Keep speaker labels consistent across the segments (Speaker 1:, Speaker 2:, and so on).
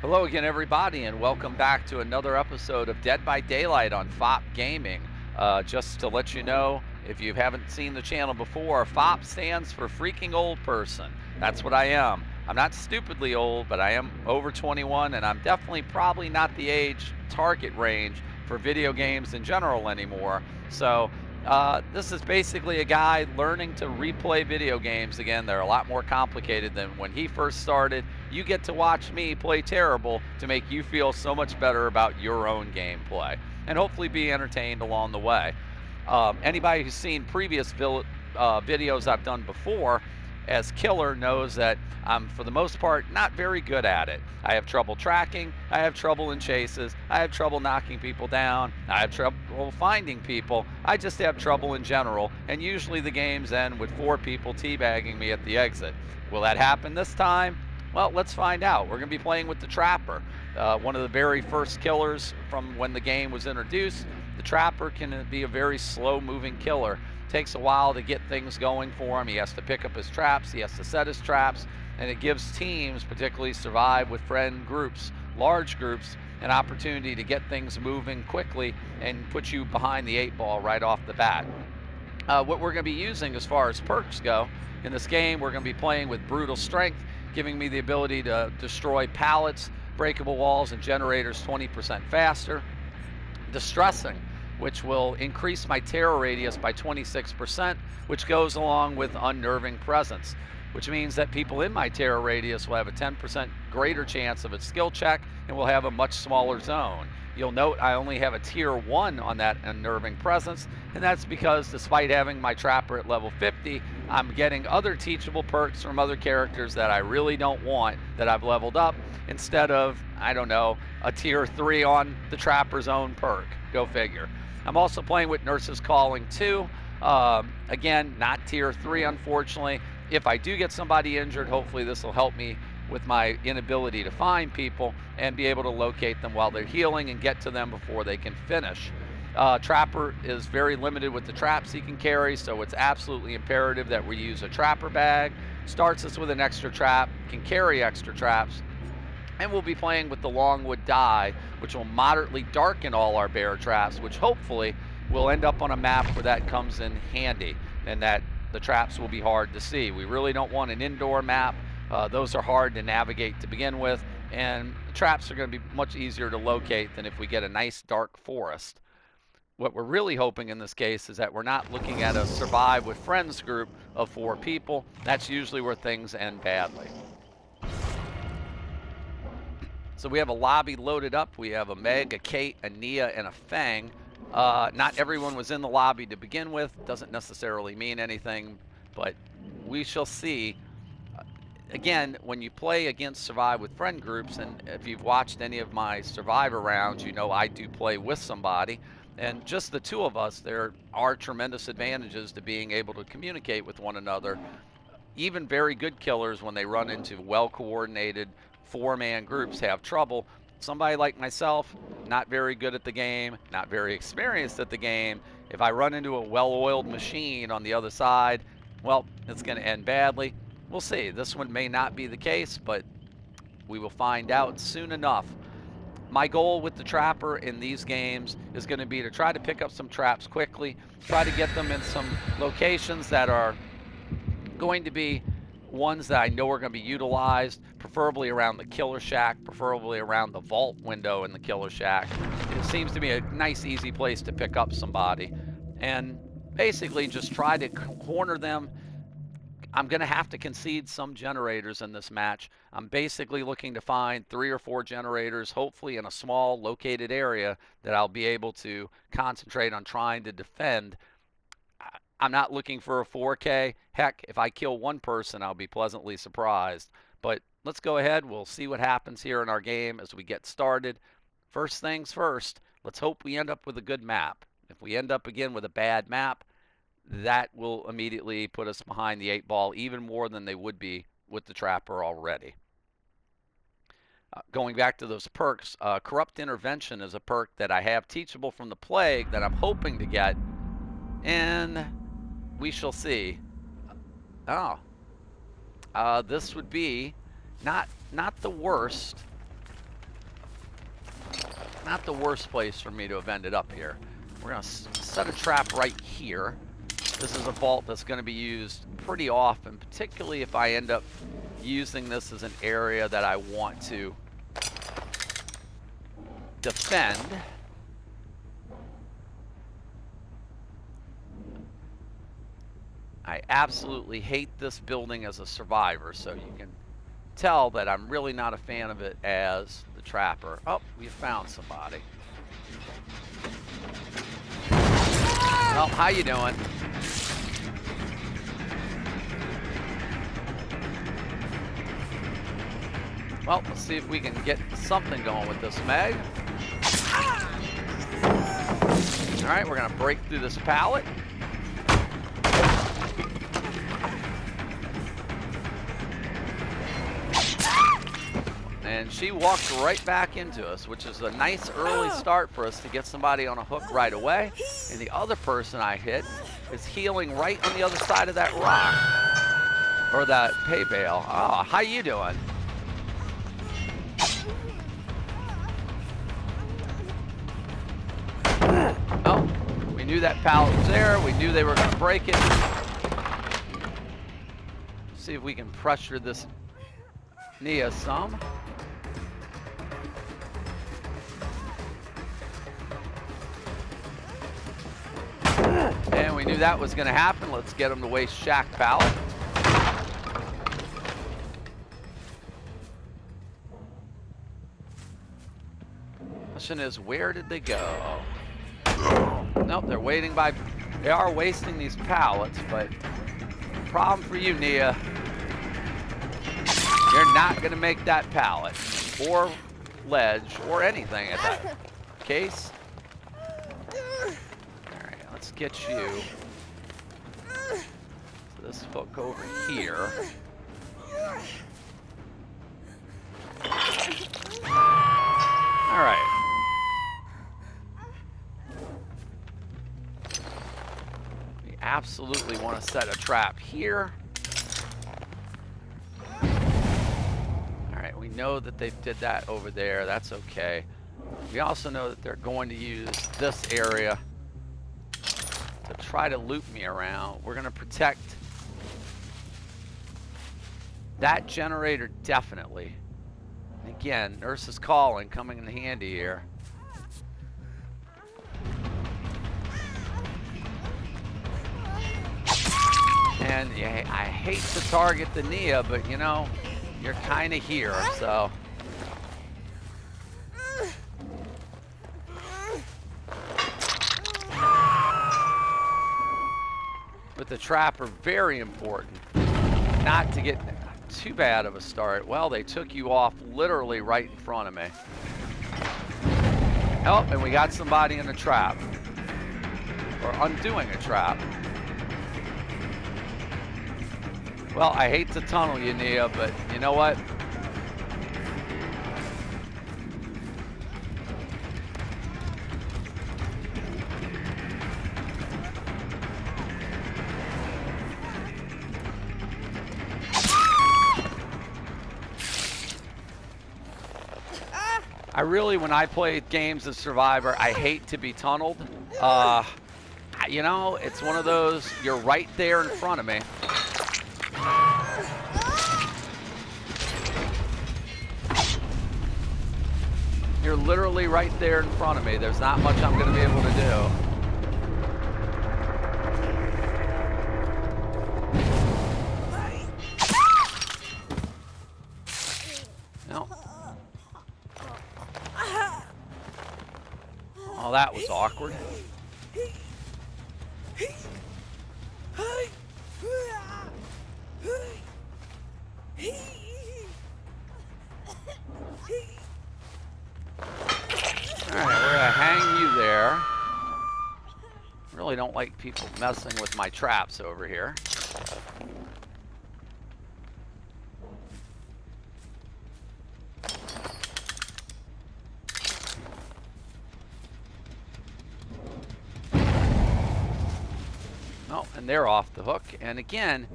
Speaker 1: Hello again, everybody, and welcome back to another episode of Dead by Daylight on FOP Gaming. Just to let you know, if you haven't seen the channel before, FOP stands for Freaking Old Person. That's what I am. I'm not stupidly old, but I am over 21, and I'm definitely probably not the age target range for video games in general anymore. So, this is basically a guy learning to replay video games again. They're a lot more complicated than when he first started. You get to watch me play terrible to make you feel so much better about your own gameplay and hopefully be entertained along the way. Anybody who's seen previous videos I've done before as Killer knows that I'm, for the most part, not very good at it. I have trouble tracking, I have trouble in chases, I have trouble knocking people down, I have trouble finding people, I just have trouble in general, and usually the games end with 4 people teabagging me at the exit. Will that happen this time? Well, let's find out. We're going to be playing with the Trapper, one of the very first killers from when the game was introduced. The Trapper can be a very slow-moving killer. Takes a while to get things going for him. He has to pick up his traps, he has to set his traps, and it gives teams, particularly survive with friend groups, large groups, an opportunity to get things moving quickly and put you behind the 8 ball right off the bat. What we're going to be using as far as perks go in this game, we're going to be playing with Brutal Strength, giving me the ability to destroy pallets, breakable walls, and generators 20% faster. Distressing, which will increase my terror radius by 26%, which goes along with Unnerving Presence, which means that people in my terror radius will have a 10% greater chance of a skill check and will have a much smaller zone. You'll note I only have a tier 1 on that Unnerving Presence, and that's because despite having my Trapper at level 50, I'm getting other teachable perks from other characters that I really don't want that I've leveled up, instead of, I don't know, a tier 3 on the Trapper's own perk. Go figure. I'm also playing with Nurse's Calling 2. Again, not tier 3, unfortunately. If I do get somebody injured, hopefully this will help me with my inability to find people and be able to locate them while they're healing and get to them before they can finish. Trapper is very limited with the traps he can carry, so it's absolutely imperative that we use a Trapper bag. Starts us with an extra trap, can carry extra traps, and we'll be playing with the Longwood die, which will moderately darken all our bear traps, which hopefully will end up on a map where that comes in handy and that the traps will be hard to see. We really don't want an indoor map. Those are hard to navigate to begin with, and the traps are going to be much easier to locate than if we get a nice dark forest. What we're really hoping in this case is that we're not looking at a survive with friends group of 4 people. That's usually where things end badly. So we have a lobby loaded up. We have a Meg, a Kate, a Nia, and a Fang. Not everyone was in the lobby to begin with. Doesn't necessarily mean anything, but we shall see. Again, when you play against Survive with friend groups, and if you've watched any of my Survivor rounds, you know I do play with somebody. And just the 2 of us, there are tremendous advantages to being able to communicate with one another. Even very good killers, when they run into well-coordinated 4-man groups, have trouble. Somebody like myself, not very good at the game, not very experienced at the game, if I run into a well-oiled machine on the other side, well, it's going to end badly. We'll see. This one may not be the case, but we will find out soon enough. My goal with the Trapper in these games is going to be to try to pick up some traps quickly, try to get them in some locations that are going to be ones that I know are going to be utilized, preferably around the Killer Shack, preferably around the vault window in the Killer Shack. It seems to be a nice, easy place to pick up somebody. And basically just try to corner them. I'm going to have to concede some generators in this match. I'm basically looking to find 3 or 4 generators, hopefully in a small located area that I'll be able to concentrate on trying to defend. I'm not looking for a 4K. Heck, if I kill 1 person, I'll be pleasantly surprised. But let's go ahead. We'll see what happens here in our game as we get started. First things first, let's hope we end up with a good map. If we end up again with a bad map, that will immediately put us behind the 8-ball even more than they would be with the Trapper already. Going back to those perks, Corrupt Intervention is a perk that I have teachable from the Plague that I'm hoping to get, and we shall see. This would be not the worst. not the worst place for me to have ended up here. We're going to set a trap right here. This is a vault that's going to be used pretty often, particularly if I end up using this as an area that I want to defend. I absolutely hate this building as a survivor, so you can tell that I'm really not a fan of it as the trapper. Oh, we found somebody. Well, how you doing? Well, let's see if we can get something going with this Meg. All right, we're gonna break through this pallet. And she walked right back into us, which is a nice early start for us to get somebody on a hook right away. And the other person I hit is healing right on the other side of that rock, or that hay bale. Oh, how you doing? Oh, we knew that pallet was there. We knew they were going to break it. See if we can pressure this Nia some. And we knew that was going to happen. Let's get them to waste shack pallet. Question is, where did they go? Nope, they're waiting by. They are wasting these pallets, but problem for you, Nia. You're not going to make that pallet or ledge or anything at that case. Let's get you to this hook over here. All right. We absolutely want to set a trap here. All right, we know that they did that over there. That's okay. We also know that they're going to use this area to try to loop me around. We're going to protect that generator definitely. And again, nurse is calling, coming in handy here. And yeah, I hate to target the Nia, but you know, you're kind of here, so. With the trapper, very important not to get too bad of a start. Well, they took you off literally right in front of me. Oh, and we got somebody in a trap, or undoing a trap. Well, I hate to tunnel you, Nia, but you know what? I really, when I play games of Survivor, I hate to be tunneled. You know, it's one of those, you're right there in front of me. You're literally right there in front of me. There's not much I'm going to be able to do. No. Oh, that was awkward. Alright, we're gonna hang you there. Really don't like people messing with my traps over here. Oh, and they're off the hook. And again,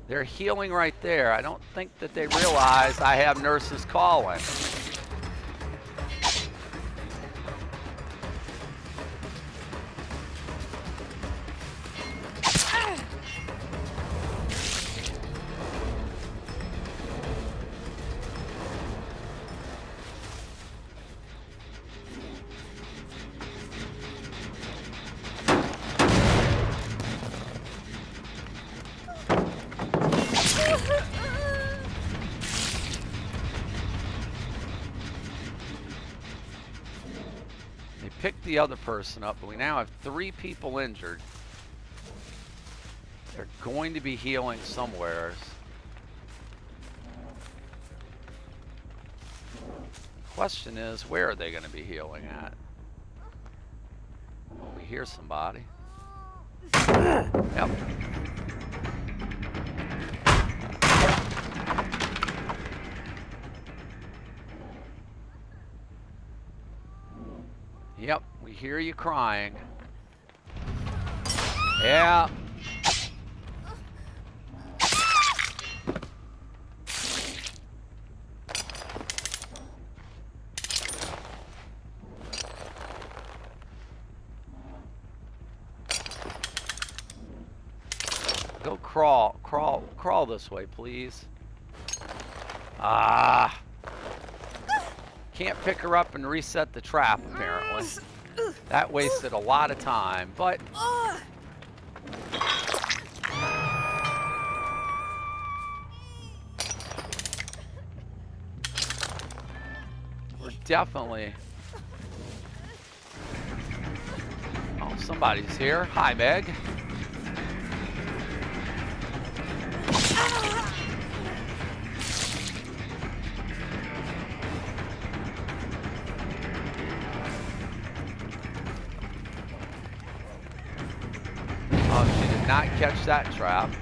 Speaker 1: they're healing right there. I don't think that they realize I have nurses calling. picked the other person up, but we now have 3 people injured. They're going to be healing somewhere. Question is, where are they going to be healing at? Oh, we hear somebody. Yep. Yep, we hear you crying. Yeah. Go crawl this way, please. Ah. Can't pick her up and reset the trap, apparently. That wasted a lot of time, but... we're definitely... oh, somebody's here. Hi, Meg. Not catch that trap.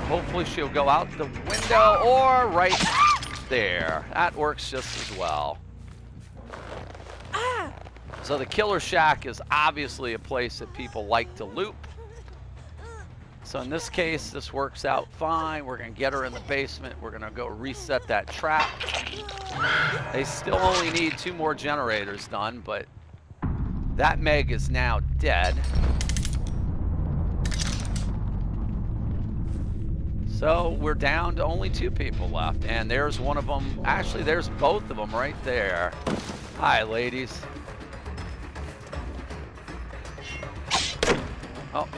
Speaker 1: Hopefully she'll go out the window or right there. That works just as well. So the Killer Shack is obviously a place that people like to loop. So in this case, this works out fine. We're gonna get her in the basement. We're gonna go reset that trap. They still only need 2 more generators done, but that Meg is now dead. So we're down to only 2 people left, and there's one of them. Actually, there's both of them right there. Hi, ladies. Oh.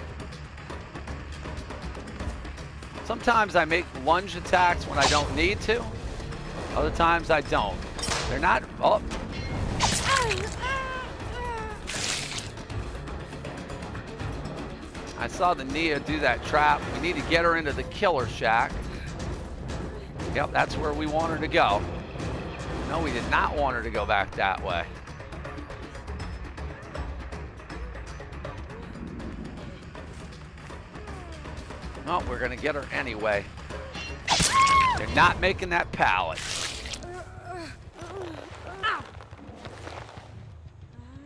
Speaker 1: Sometimes I make lunge attacks when I don't need to. Other times I don't. They're not... oh. I saw the Nia do that trap. We need to get her into the Killer Shack. Yep, that's where we want her to go. No, we did not want her to go back that way. No, we're gonna get her anyway. They're not making that pallet.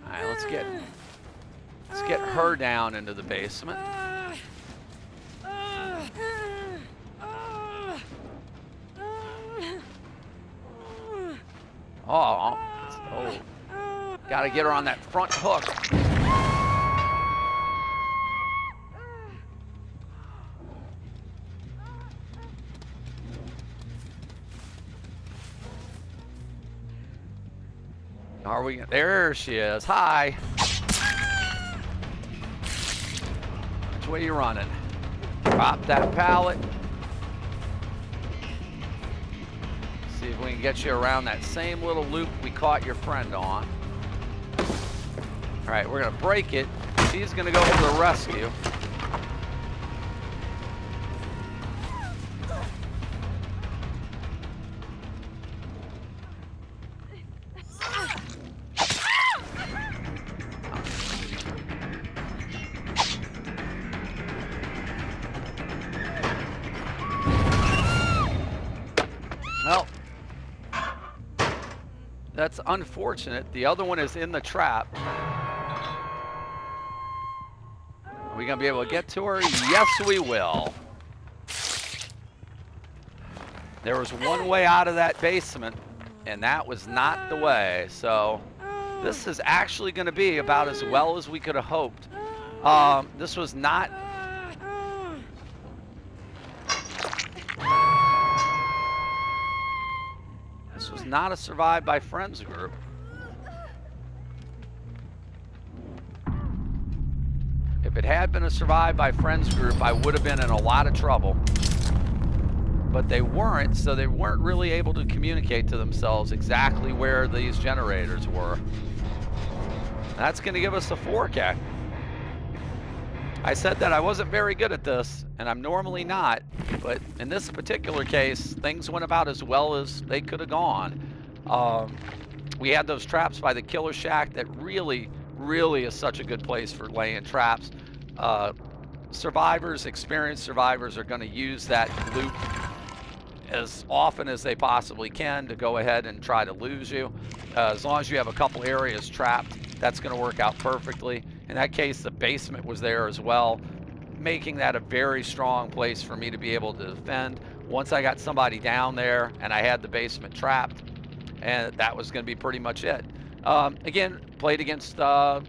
Speaker 1: All right, let's get her down into the basement. Oh, gotta get her on that front hook. Are we? There she is. Hi. Which way you running? Drop that pallet. See if we can get you around that same little loop we caught your friend on. All right, we're gonna break it. She's gonna go to the rescue. Well, that's unfortunate. The other one is in the trap. Are we gonna be able to get to her? Yes, we will. There was one way out of that basement, and that was not the way. So this is actually gonna be about as well as we could have hoped. This was not... This was not a Survive by Friends group. If it had been a Survive by Friends group, I would have been in a lot of trouble. But they weren't, so they weren't really able to communicate to themselves exactly where these generators were. That's going to give us a 4K. I said that I wasn't very good at this, and I'm normally not, but in this particular case, things went about as well as they could have gone. We had those traps by the Killer Shack that really is such a good place for laying traps. Survivors, experienced survivors, are going to use that loop as often as they possibly can to go ahead and try to lose you. As long as you have a couple areas trapped, that's going to work out perfectly. In that case, the basement was there as well, making that a very strong place for me to be able to defend. Once I got somebody down there and I had the basement trapped, and that was going to be pretty much it. Again, played against 4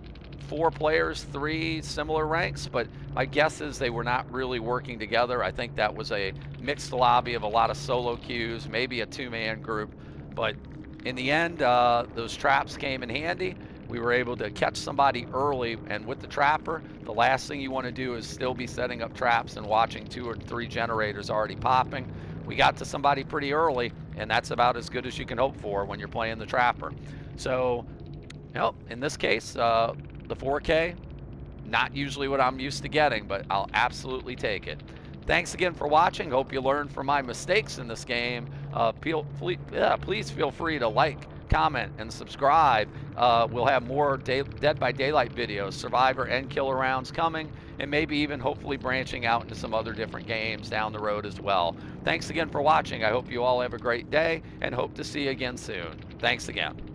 Speaker 1: players, 3 similar ranks, but my guess is they were not really working together. I think that was a mixed lobby of a lot of solo queues, maybe a 2-man group, but in the end, those traps came in handy. We were able to catch somebody early, and with the trapper, the last thing you want to do is still be setting up traps and watching 2 or 3 generators already popping. We got to somebody pretty early, and that's about as good as you can hope for when you're playing the trapper. So, in this case, the 4K, not usually what I'm used to getting, but I'll absolutely take it. Thanks again for watching. Hope you learned from my mistakes in this game. Please feel free to like, comment, and subscribe. We'll have more Dead by Daylight videos, Survivor and Killer rounds coming, and maybe even hopefully branching out into some other different games down the road as well. Thanks again for watching. I hope you all have a great day and hope to see you again soon. Thanks again.